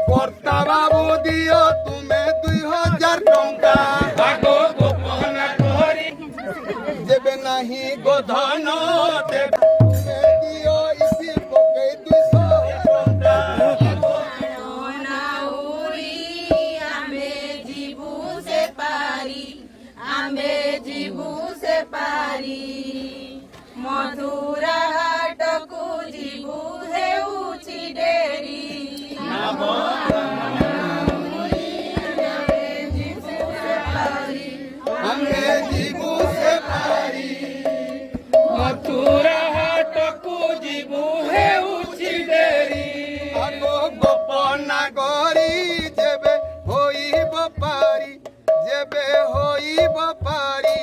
কর্তা বাবু দিও তুমি 2000 টঙ্কা আগো গোপন করি দেবে নাহি গোধন দেবে তুমি দিও ইসি পকে 200 টঙ্কা मधुरा हाटकु जीवु हेउछि डेरी আমি জীবু সে পারি মথুরা হাটকু ଯିବୁ ହେଉଛି ଡେରି আগো গোপনা গরি যেবে হইব পারি যেবে হইব পারি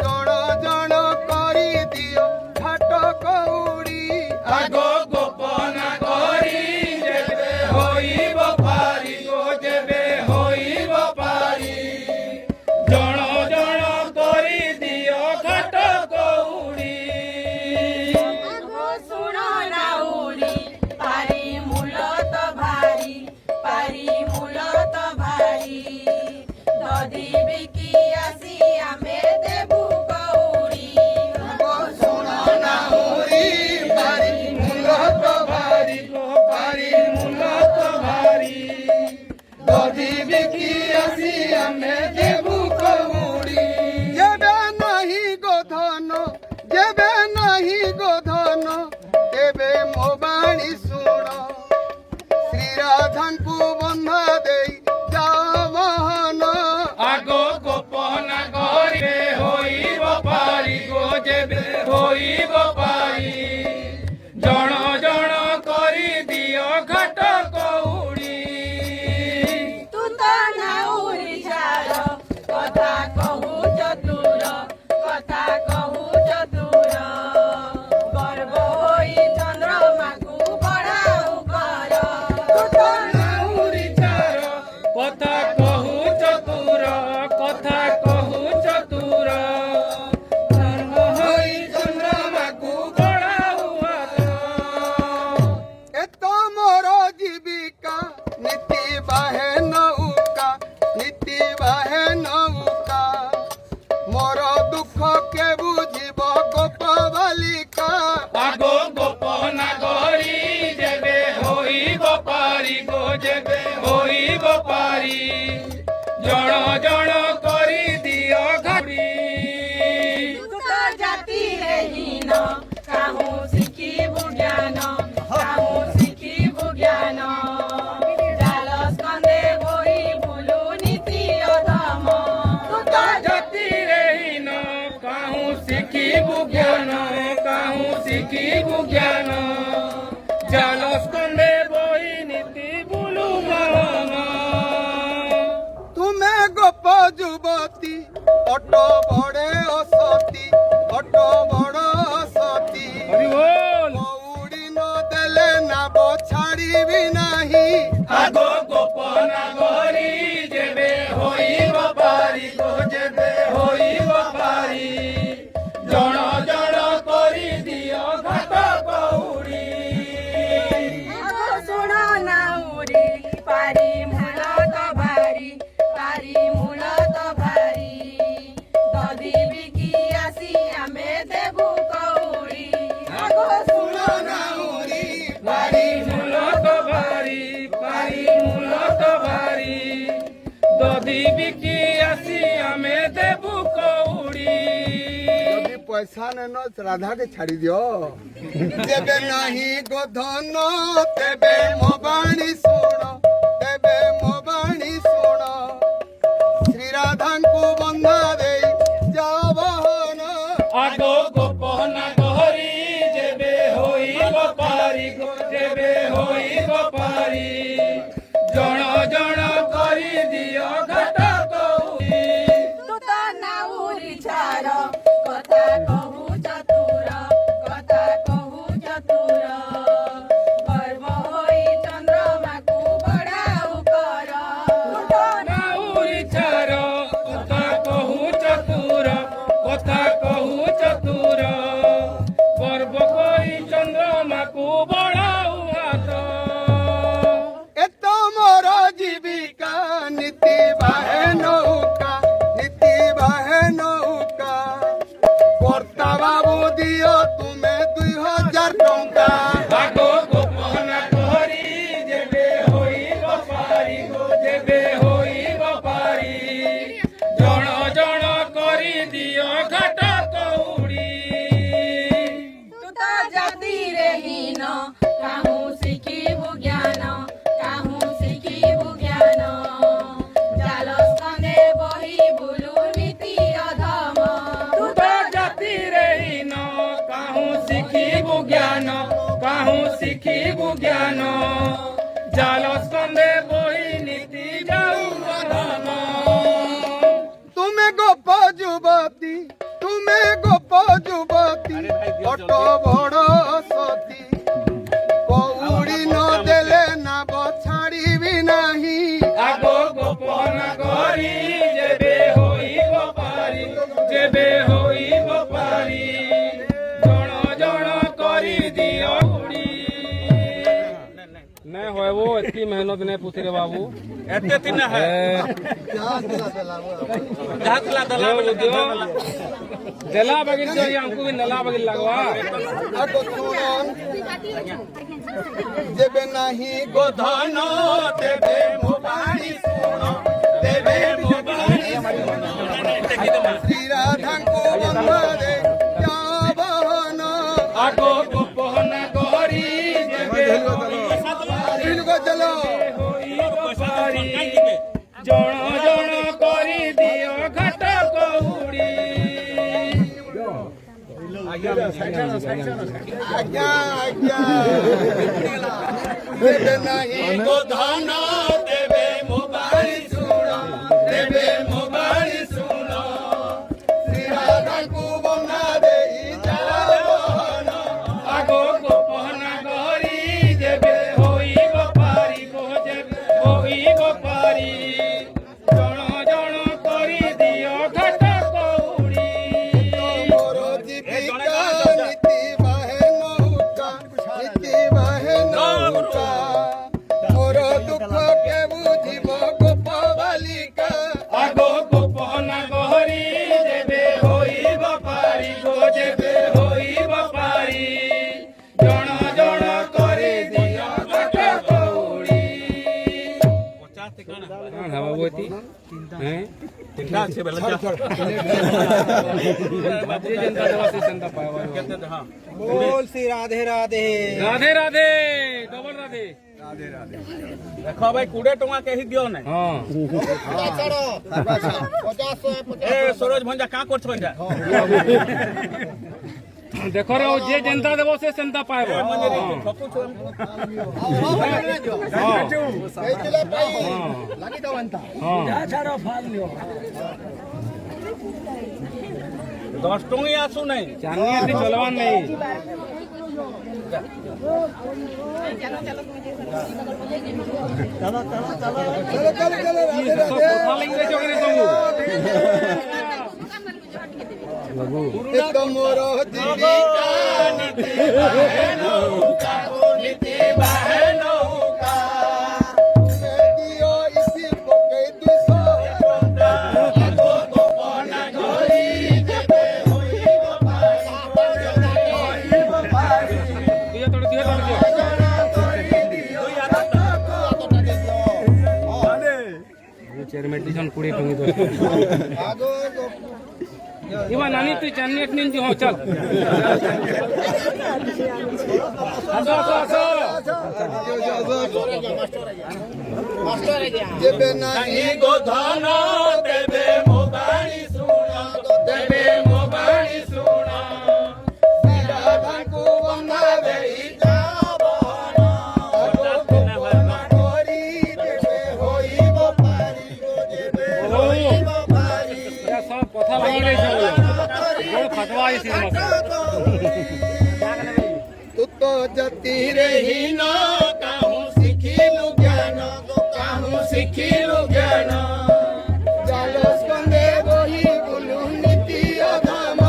জণ জণ করি দিও ঘাট কৌড়ি আগো গোপন କରି ଯେବେ ହୋଇବ ପାରି ଗୋ ଯେବେ ହୋଇବ ପାରି ଜଣ ଜଣ କରି ଦିଅ ଘାଟ କଉଡ଼ି सुन नाउरी पारी मूल तो भारी पारी मूल तो भारी ददी बिकी आसी आमे देबु कौड़ी শুন না হরি পারি মূল তো ভারি গো পারি মূল তো ভারি দধি বিকি আসি আমি দেবু কৌড়ি যেবে নাহি গোধন যেবে নাহি গোধন তেবে ମୋ ବାଣୀ ଶୁଣ ଶ୍ରୀରାଧାଙ୍କୁ ବନ୍ଧା ଦେଇ ଯାଅ ମୋହନ ଆଗୋ ଗୋପନ କରିବେ ହୋଇବ ପାରି ଗୋ ଯେବେ ହୋଇବ ପାରି ଜଣ ଜଣ କରି ଦିଅ ଘାଟ କଉଡ଼ି तू तो नाउरी झाड़ कथा कहू चतुर कथा कहू चतुर गर्व होई चंद्रमा को बढ़ाऊ कर तू तो ନାଉରି ଚାର କଥା କହୁ ଚତୁର କଥା କହୁ ଚତୁର ଧର୍ମ ହୋଇ ଚନ୍ଦ୍ରମାକୁ ବଢ଼ାଉ ହାତ এত মোর জীবিকা নীতি বাহে নৌকা নীতি বাহে নৌকা মোর দুঃখ কে বুঝিব গোপ বালিকা আগো গোপন কৰি যেবে ହୋଇব পাৰি গো যেবে ହୋଇব পাৰি জଣ জଣ কৰি দিଅ ঘাটি तू तो जाति रे हीन काहू शिखिबु ज्ञान काहू शिखिबु ज्ञान जाल स्कंदे बोई बुलु नीति अधम तू तो ଜାତିରେ ହୀନ କାହୁଁ ଶିଖିବୁ ଜ୍ଞାନ କାହୁଁ ଶିଖିବୁ ଜ୍ଞାନ ଜାଲ ସ୍କନ୍ଧେ ବହି ନୀତି ବୁଲୁ ମନ তুমি গোপ যুবতী অট বড়ে অসতী অট বড় অসতী হরি বল কৌড়ি ন দেলে নাব ছাড়িবি নাহি আগো গোপন কৰি যেবে ହୋଇব পাৰি গো যেবে ହୋଇব পাৰি ଜଣ ଜଣ କରି ଦିଅ ଘାଟ କଉଡ଼ି आगो सुन नाउरी पारी मूल तो भारी पारी मूल तो भारी ददी बिकी आसी आमे देबु कौड़ी आगो सुन নাউরি পারি মূল তো ভারি পারি মূল তো ভারি দধি বিকি আসি আমি দেবু কৌড়ি যদি পয়সা নেন রাধাকে ছাড়ি দিও দেবে নাহি গোধন তেবে ମୋ ବାଣୀ ଶୁଣ ତେବେ ମୋ ବାଣୀ ଶୁଣ ଶ୍ରୀରାଧାଙ୍କୁ ବନ୍ଧା ଦେଇ ଯାଅ ବହନ আগো গোপন করি যেবে হইব পারি গো যেবে হইব পারি জণ জণ করি দিও ঘাট কৌড়ি तू तो नाउरी झाड़ कथा कहू चतुर कथा कहू चतुर गर्व होई चंद्रमा को बढ़ाऊ कर तू तो ନାଉରି ଚାର କଥା କହୁ काहू शिखिबु ज्ञान जाल स्कंदे बही नीति जाऊ बधन तुम्हें गोप जुबती अट बड़ सती कौड़ी न देले ना बछाड़ी भी नहीं आगो गोपन करी जेबे होइब पारी जेबे होइब पारी जण जण करी दियो उड़ी नहीं होए वो इतनी मेहनत नहीं पूछ रे बाबू एते तीन है देला बगिल जो हमको भी नला बगिल लगवा आगो सुनन जेबे नहीं गोधन देबे मोबाणी सुन देबे मोबाणी श्री राधा को वंदे जावन आगो गोपन करी जेबे इनको चलो होइब पारी जण जण करी दियो घाट कौड़ी आज्ञा देबे नहीं गोधन देबे मोबाणी सुन देबे मोबाणी सुन श्री राधा को वंदे जावन आगो गोपन करी जेबे होइब पारी गो जेबे होइब पारी जण जण करी दियो घाट कौड़ी मोर जीविका नीति बाहे नौका मोर दुख के बुझिब गोप बालिका आगो गोपन करी जेबे होइब पारी गो जेबे होइब पारी जण जण करी दियो घाट कौड़ी कौन है बाबू एती हैं ठीक से बेला ये जनता दवा से जनता पावा हां बोल श्री राधे राधे राधे राधे डबल राधे देखो भाई 20 टका के ही दियो नै हां ए सरोज भंजा का करछ भंजा देखो रे जे जनता देबो से जनता पाएबो ठकु छ লাগি দवंता हां 10 टंगी आसु नै चांदी से चलवान नहीं चलो राधे सब राधे कोठा लेंगे चोकरे संगू एक मोर जीविका नीति बाहे नौका दियो इसी पोके दुसो आगो गोपन करी जेबे होइब पारी दिया तोड़ दिया चेयरमैन टीचर कुड़ी टंगी दो आगो इवा नानी तू चांदी एक नींद हो चल जेबे नहीं गोधन देबे मोबाणी सुन देबे मोबाणी सुन श्री राधा को वंदे जावन गोपन करी जेबे होइब पारी जेबे होइब पारी या सब कथा लगी रही है गोड़ फटवा इसी तू तो जति रही न काहू सिखिलु ज्ञान जाल स्कंदे बही बुलु नीति अधाम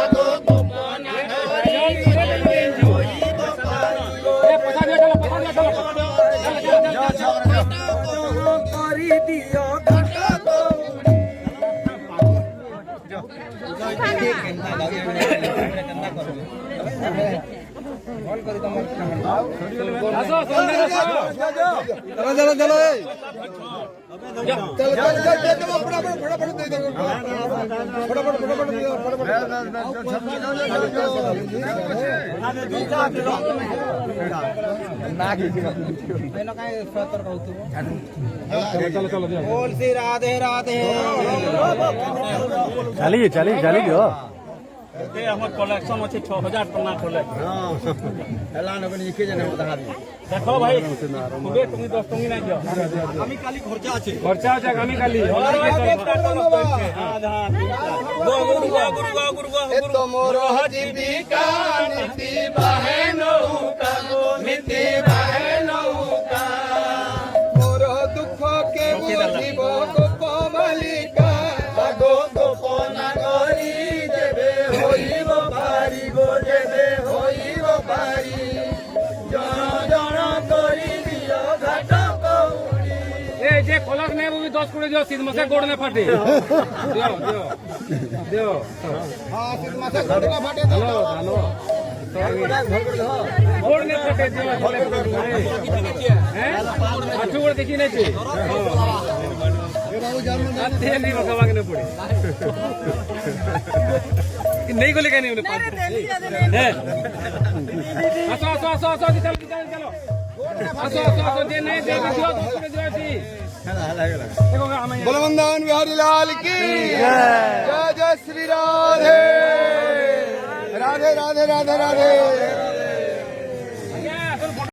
आगो गोपन करी जेबे होइब पारी करी दियो घाट कौड़ी बोल श्री राधे राधे चलिए चलिए चलिए ଏ ଆମର କଲେକ୍ସନ ଅଛି 6000 ଟଙ୍କା କଲେକ୍ସନ ହେଲା ନବନି କେ ଜane ଉଧାରି ଦେଖ ଭାଇ କୁଡେ তুমি 10 ଟଙ୍କା নাই দিও আমি কালি খরচা আছে খরচা আছে আমি খালি গো এ তোমর জীবিকা নীতি বাহে নৌকা নীতি বাহে নৌকা মোর দুঃখ কে বুঝিব গোপ বালিকা আগো গোপ নাগরী যেবে হইব পারি গো যেবে হইব পারি জন জন করি দিও ঘাট কৌড়ি এ যে কলক নেব 10 করে দিও শীত মাসে গোড় না ফাটে দিও হ্যাঁ শীত মাসে গোড় না ফাটে তো গোড় না ফাটে দিও হ্যাঁ আঠু গোড় দেখি নাইছে আতে নি বকাবাগ না পড়ে नहीं गोले का नहीं उन्हें আসো আসো আসো আসো চলো চলো আসো আসো আসো যে नहीं दे दियो तो করে দিও আছি দেখো আমি बोलो वंदन बिहारी लाल की जय जय श्री राधे राधे राधे राधे राधे